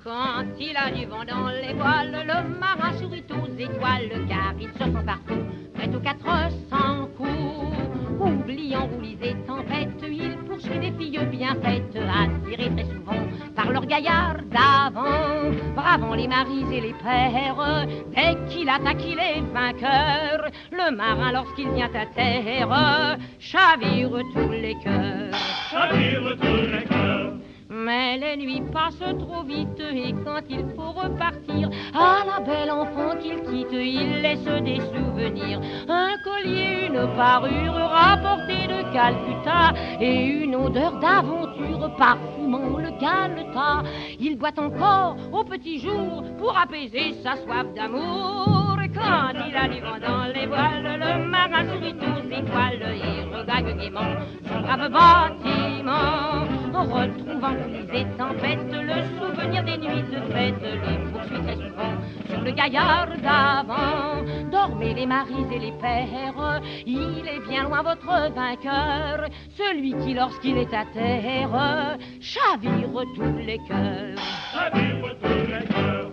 Quand il a du vent dans les voiles, le marin sourit aux étoiles, car ils se sont partout, près aux 400 coups. Oubliant roulis et tempêtes, il poursuit des filles bien faites, attirées très souvent par leurs gaillards d'avant. Bravant les maris et les pères, dès qu'il attaque, il est vainqueur. Le marin, lorsqu'il vient à terre, chavire tous les cœurs. Chavire tous les cœurs. Mais les nuits passent trop vite et quand il faut repartir, à la belle enfant qu'il quitte, il laisse des souvenirs. Un collier, une parure rapportée de Calcutta et une odeur d'aventure parfumant le galetas. Il boit encore au petit jour pour apaiser sa soif d'amour. Et quand il a du vent dans les voiles, le marin sourit aux étoiles et regagne gaiement son brave bâtiment. Retrouvant les tempêtes, le souvenir des nuits de fête le poursuit très souvent sur le gaillard d'avant. Dormez les maris et les pères, il est bien loin votre vainqueur, celui qui lorsqu'il est à terre chavire tous les cœurs. Chavire tous les cœurs.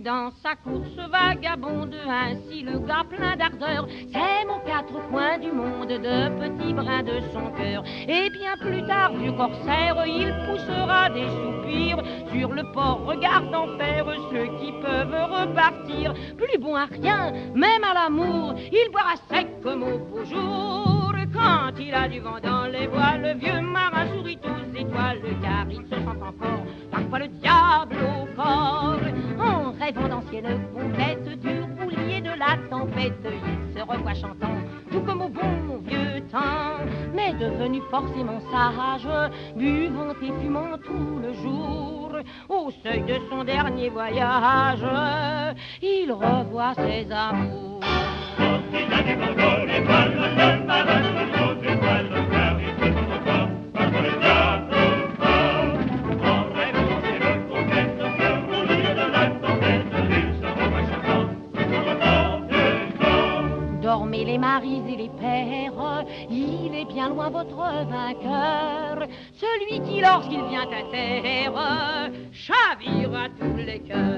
Dans sa course vagabonde, ainsi le gars plein d'ardeur sème aux quatre coins du monde de petits brins de son cœur. Et bien plus tard, vieux corsaire, il poussera des soupirs sur le port, regardant faire ceux qui peuvent repartir. Plus bon à rien, même à l'amour, il boira sec comme au beau jour. Quand il a du vent dans les voiles, le vieux marin sourit aux étoiles, car il se sent encore parfois le diable au corps. En rêvant d'anciennes conquêtes, du roulier de la tempête, il se revoit chantant, tout comme au bon vieux temps. Mais devenu forcément sage, buvant et fumant tout le jour, au seuil de son dernier voyage, il revoit ses amours. Quand il a du vent dans les voiles, le marin sourit aux étoiles, car il se sent encore parfois le diable au corps. En rêvant d'anciennes conquêtes, du roulier de la tempête, il se revoit chantant, tout comme au bon vieux temps. Dormez les maris et les pères, il est bien loin votre vainqueur, celui qui lorsqu'il vient à terre chavire à tous les cœurs.